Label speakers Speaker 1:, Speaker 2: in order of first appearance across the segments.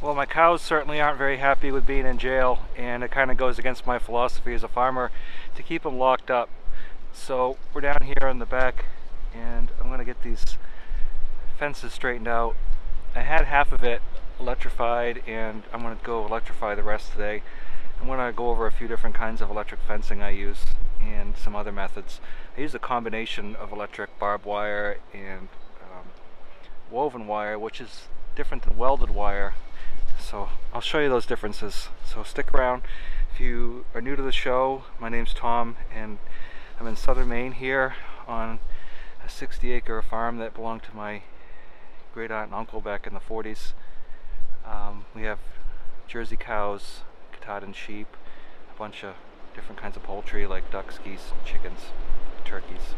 Speaker 1: Well, my cows certainly aren't very happy with being in jail, and it kind of goes against my philosophy as a farmer to keep them locked up. So we're down here in the back, and I'm going to get these fences straightened out. I had half of it electrified, and I'm going to go electrify the rest today. I'm going to go over a few different kinds of electric fencing I use and some other methods. I use a combination of electric barbed wire and woven wire, which is different than welded wire. So I'll show you those differences. So stick around. If you are new to the show, my name's Tom, and I'm in southern Maine here on a 60-acre farm that belonged to my great aunt and uncle back in the 40s. We have Jersey cows, Katahdin sheep, a bunch of different kinds of poultry like ducks, geese, chickens, turkeys.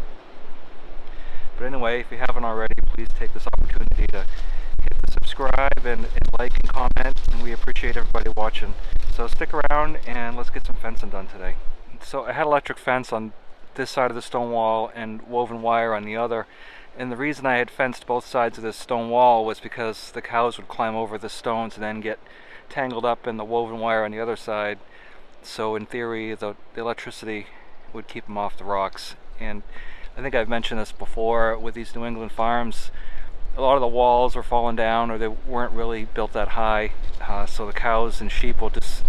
Speaker 1: But anyway, if you haven't already, please take this opportunity to hit the subscribe and like and comment, and we appreciate everybody watching. So stick around and let's get some fencing done today. So I had electric fence on this side of the stone wall and woven wire on the other, and the reason I had fenced both sides of this stone wall was because the cows would climb over the stones and then get tangled up in the woven wire on the other side. So in theory the electricity would keep them off the rocks. And I think I've mentioned this before, with these New England farms, a lot of the walls were falling down or they weren't really built that high, so the cows and sheep will just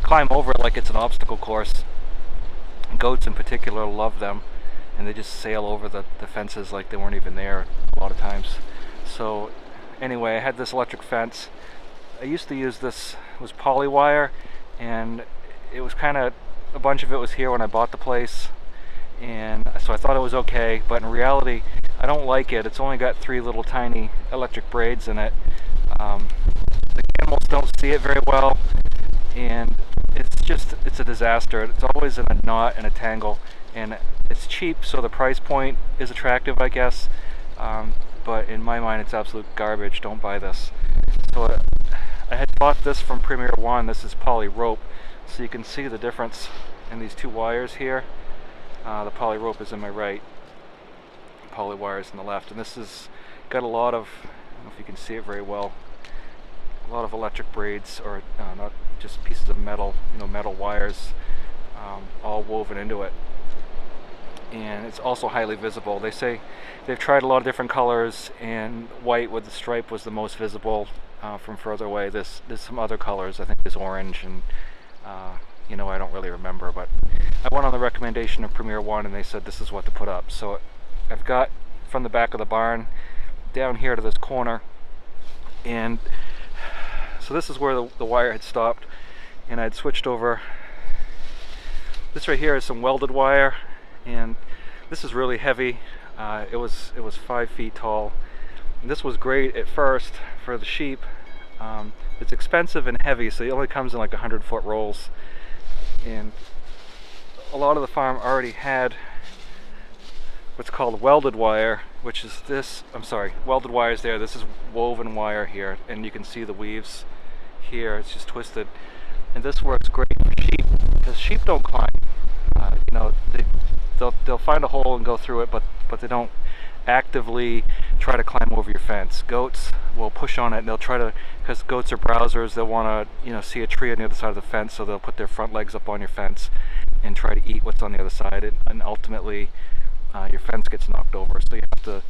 Speaker 1: climb over it like it's an obstacle course. And goats in particular love them, and they just sail over the fences like they weren't even there a lot of times. So anyway, I had this electric fence. I used to use this, it was poly wire, and it was kind of, a bunch of it was here when I bought the place, and so I thought it was okay, but in reality I don't like it. It's only got 3 little tiny electric braids in it. The animals don't see it very well, and it's a disaster. It's always in a knot and a tangle, and it's cheap, so the price point is attractive, I guess, but in my mind it's absolute garbage. Don't buy this. So I had bought this from Premier One. This is poly rope, so you can see the difference in these 2 wires here. The poly rope is in my right, poly wire is in the left, and this has got a lot of, I don't know if you can see it very well, a lot of electric braids, or not just pieces of metal, metal wires, all woven into it. And it's also highly visible. They say they've tried a lot of different colors, and white with the stripe was the most visible from further away. There's some other colors. I think there's orange, and I don't really remember, but I went on the recommendation of Premier One, and they said this is what to put up. So I've got from the back of the barn down here to this corner, and so this is where the wire had stopped, and I'd switched over. This right here is some welded wire, and this is really heavy. It was 5 feet tall. And this was great at first for the sheep. It's expensive and heavy, so it only comes in like 100-foot rolls, and a lot of the farm already had what's called welded wire, which is this. Welded wire is there. This is woven wire here, and you can see the weaves here. It's just twisted, and this works great for sheep because sheep don't climb. They'll find a hole and go through it, but they don't actively try to climb over your fence. Goats will push on it, and they'll try to, because goats are browsers. They'll want to see a tree on the other side of the fence, so they'll put their front legs up on your fence and try to eat what's on the other side, and ultimately your fence gets knocked over. So you have to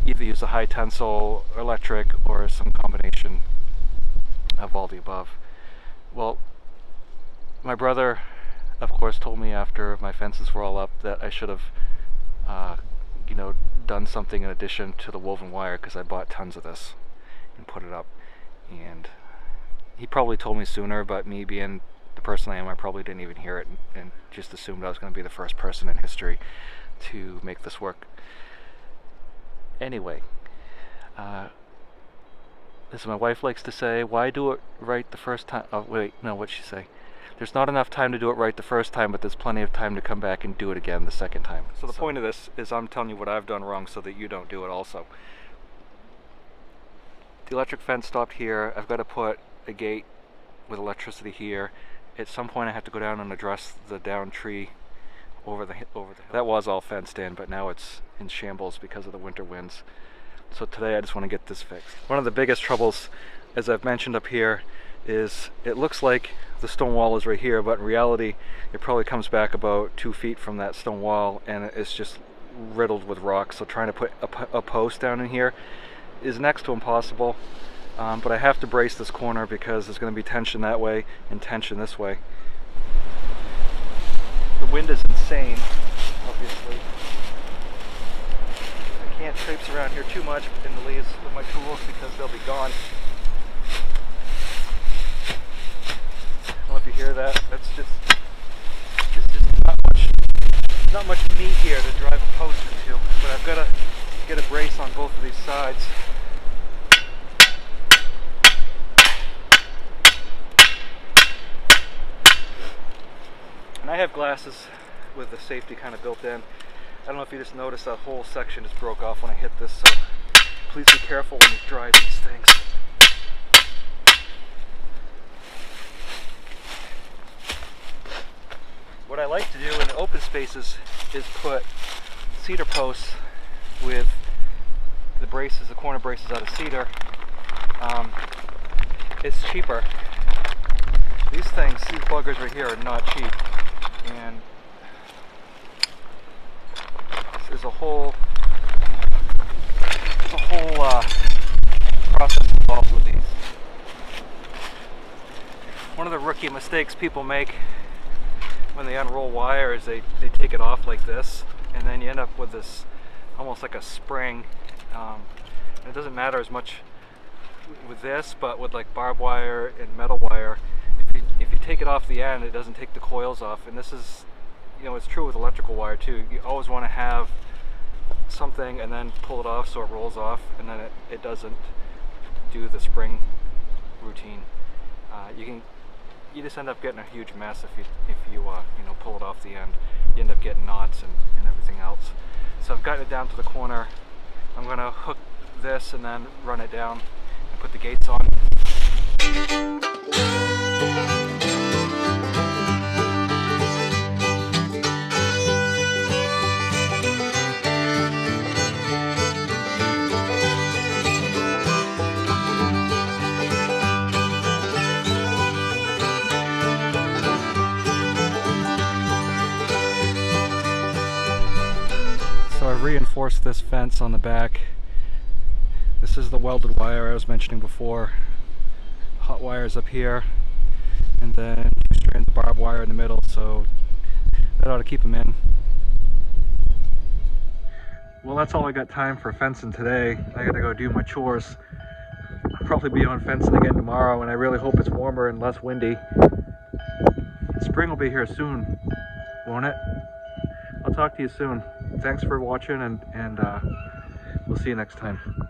Speaker 1: either use a high tensile electric or some combination of all the above. Well, my brother, of course, told me after my fences were all up that I should have done something in addition to the woven wire, because I bought tons of this and put it up. And he probably told me sooner, but me being the person I am, I probably didn't even hear it, and just assumed I was going to be the first person in history to make this work. Anyway, as my wife likes to say, why do it right the first time? Oh wait, no, what'd she say? There's not enough time to do it right the first time, but there's plenty of time to come back and do it again the second time. So the point of this is I'm telling you what I've done wrong so that you don't do it also. The electric fence stopped here. I've got to put a gate with electricity here. At some point I have to go down and address the down tree over the hill. That was all fenced in, but now it's in shambles because of the winter winds. So today I just want to get this fixed. One of the biggest troubles as I've mentioned up here, is it looks like the stone wall is right here, but in reality it probably comes back about 2 feet from that stone wall, and it's just riddled with rocks. So trying to put a post down in here is next to impossible, but I have to brace this corner because there's going to be tension that way and tension this way. The wind is insane, obviously. I can't traipse around here too much in the leaves with my tools because they'll be gone. I don't know if you hear that. There's just not much meat here to drive a post into, but I've got to get a brace on both of these sides. And I have glasses with the safety kind of built in. I don't know if you just noticed that whole section just broke off when I hit this, so please be careful when you drive these things. What I like to do in the open spaces is put cedar posts with the braces, the corner braces out of cedar. It's cheaper. These things, these buggers right here are not cheap, and there's a whole process involved with these. One of the rookie mistakes people make when they unroll wire is they take it off like this, and then you end up with this almost like a spring. And it doesn't matter as much with this, but with like barbed wire and metal wire, if you take it off the end, it doesn't take the coils off. And this is, it's true with electrical wire too. You always want to have something and then pull it off so it rolls off, and then it doesn't do the spring routine. You just end up getting a huge mess if you pull it off the end. You end up getting knots and everything else. So I've gotten it down to the corner. I'm going to hook this and then run it down and put the gates on. So I reinforced this fence on the back. This is the welded wire I was mentioning before. Hot wires up here, and then 2 strands of barbed wire in the middle, so that ought to keep them in. Well, that's all I got time for fencing today. I gotta go do my chores. I'll probably be on fencing again tomorrow, and I really hope it's warmer and less windy. Spring will be here soon, won't it? I'll talk to you soon. Thanks for watching, and we'll see you next time.